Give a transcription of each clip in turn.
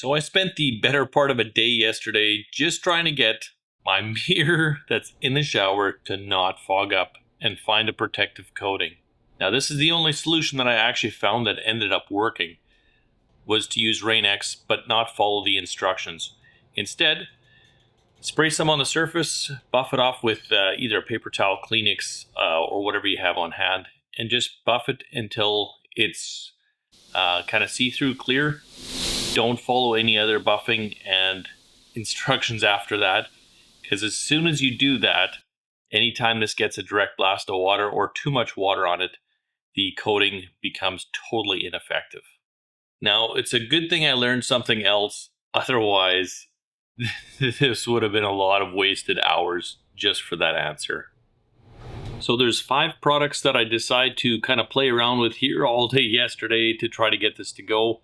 So I spent the better part of a day yesterday just trying to get my mirror that's in the shower to not fog up and find a protective coating. Now this is the only solution that I actually found that ended up working, was to use Rain-X but not follow the instructions. Instead, spray some on the surface, buff it off with either a paper towel, Kleenex, or whatever you have on hand, and just buff it until it's kind of see-through clear. Don't follow any other buffing and instructions after that, because as soon as you do that, anytime this gets a direct blast of water or too much water on it, the coating becomes totally ineffective. Now, it's a good thing I learned something else, otherwise this would have been a lot of wasted hours just for that answer. So there's 5 products that I decide to kind of play around with here all day yesterday to try to get this to go.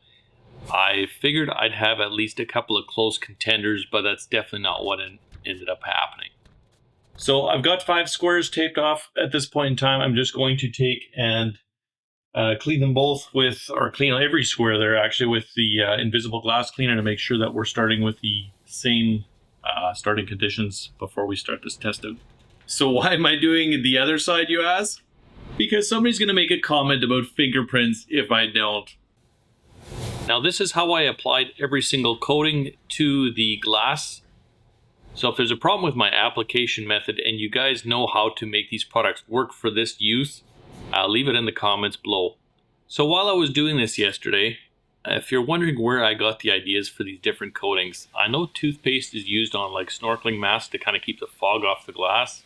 I figured I'd have at least a couple of close contenders, but that's definitely not what ended up happening. So I've got 5 squares taped off at this point in time. I'm just going to take and clean them both with, or clean every square there actually with the invisible glass cleaner to make sure that we're starting with the same starting conditions before we start this test out. So why am I doing the other side, you ask? Because somebody's going to make a comment about fingerprints if I don't. Now this is how I applied every single coating to the glass. So if there's a problem with my application method and you guys know how to make these products work for this use, leave it in the comments below. So while I was doing this yesterday, if you're wondering where I got the ideas for these different coatings, I know toothpaste is used on like snorkeling masks to kind of keep the fog off the glass.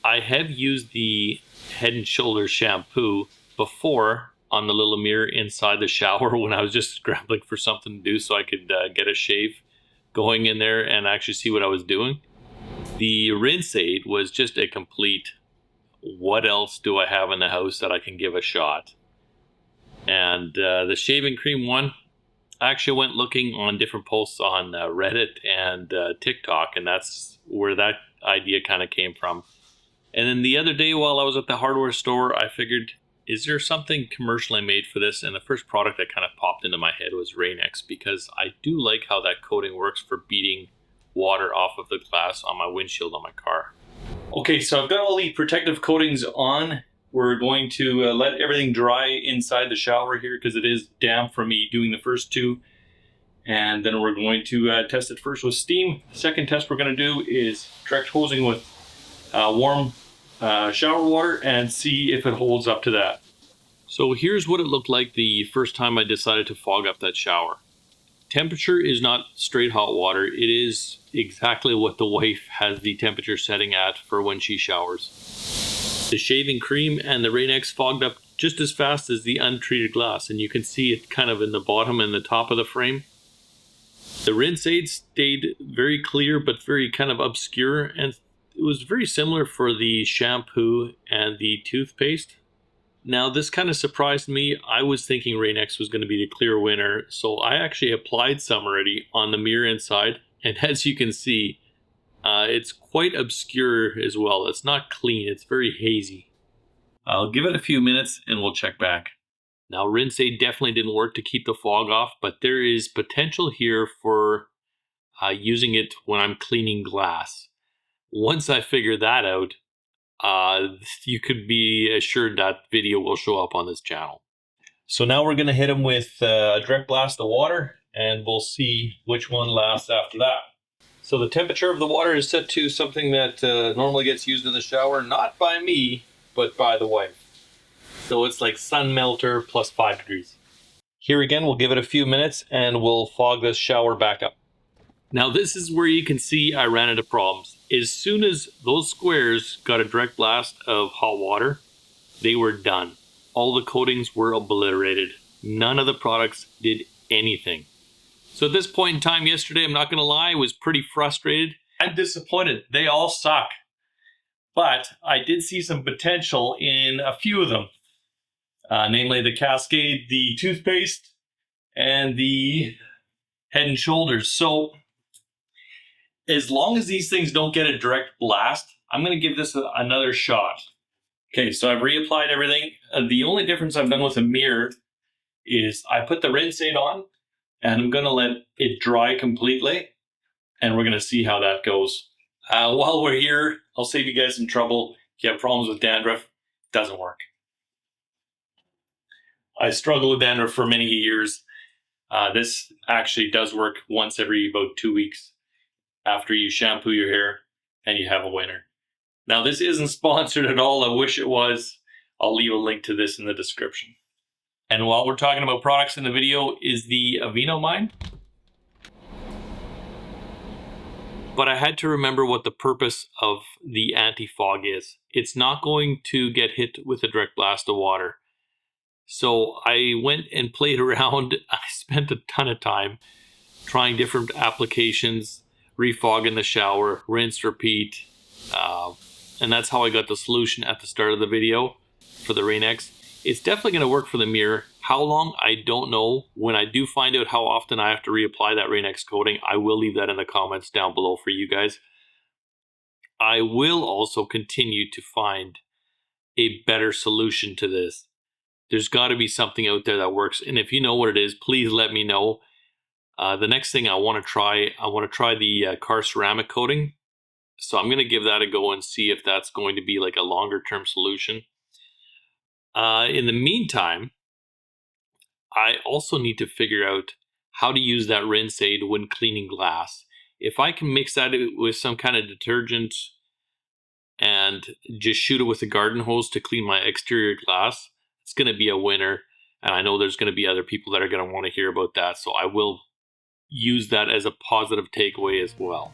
I have used the Head & Shoulders shampoo before on the little mirror inside the shower when I was just scrambling for something to do so I could get a shave going in there and actually see what I was doing. The Rinse Aid was just a complete, what else do I have in the house that I can give a shot? And the shaving cream one, I actually went looking on different posts on Reddit and TikTok, and that's where that idea kind of came from. And then the other day while I was at the hardware store, I figured, is there something commercially made for this? And the first product that kind of popped into my head was Rain-X, because I do like how that coating works for beating water off of the glass on my windshield on my car. Okay, so I've got all the protective coatings on. We're going to let everything dry inside the shower here because it is damp from me doing the first 2. And then we're going to test it first with steam. The second test we're going to do is direct hosing with warm shower water and see if it holds up to that. So here's what it looked like the first time I decided to fog up that shower. Temperature is not straight hot water. It is exactly what the wife has the temperature setting at for when she showers. The shaving cream and the Rain-X fogged up just as fast as the untreated glass, and you can see it kind of in the bottom and the top of the frame. The Rinse Aid stayed very clear but very kind of obscure, and it was very similar for the shampoo and the toothpaste. Now this kind of surprised me. I was thinking Rain-X was going to be the clear winner, so I actually applied some already on the mirror inside, and as you can see, it's quite obscure as well. It's not clean, it's very hazy. I'll give it a few minutes and we'll check back. Now Rinse Aid definitely didn't work to keep the fog off, but there is potential here for using it when I'm cleaning glass. Once I figure that out, you could be assured that video will show up on this channel. So now we're going to hit them with a direct blast of water, and we'll see which one lasts after that. So the temperature of the water is set to something that normally gets used in the shower, not by me, but by the wife. So it's like sun melter plus 5 degrees. Here again, we'll give it a few minutes and we'll fog this shower back up. Now this is where you can see I ran into problems. As soon as those squares got a direct blast of hot water, they were done. All the coatings were obliterated. None of the products did anything. So at this point in time yesterday, I'm not going to lie, I was pretty frustrated. I'm disappointed. They all suck. But I did see some potential in a few of them. Namely the Cascade, the toothpaste, and the Head & Shoulders. So as long as these things don't get a direct blast, I'm going to give this another shot. Okay, so I've reapplied everything. The only difference I've done with a mirror is I put the Rinse Aid on, and I'm going to let it dry completely, and we're going to see how that goes. While we're here, I'll save you guys some trouble. If you have problems with dandruff, it doesn't work. I struggled with dandruff for many years. This actually does work once every about 2 weeks after you shampoo your hair, and you have a winner. Now, this isn't sponsored at all. I wish it was. I'll leave a link to this in the description. And while we're talking about products in the video, is the Aveeno mine? But I had to remember what the purpose of the anti-fog is. It's not going to get hit with a direct blast of water. So I went and played around. I spent a ton of time trying different applications, refog in the shower, rinse, repeat. And that's how I got the solution at the start of the video for the Rain-X. It's definitely going to work for the mirror. How long, I don't know. When I do find out how often I have to reapply that Rain-X coating, I will leave that in the comments down below for you guys. I will also continue to find a better solution to this. There's got to be something out there that works. And if you know what it is, please let me know. The next thing I want to try the car ceramic coating. So I'm going to give that a go and see if that's going to be like a longer term solution. In the meantime, I also need to figure out how to use that rinse aid when cleaning glass. If I can mix that with some kind of detergent and just shoot it with a garden hose to clean my exterior glass, it's going to be a winner. And I know there's going to be other people that are going to want to hear about that. So I will use that as a positive takeaway as well.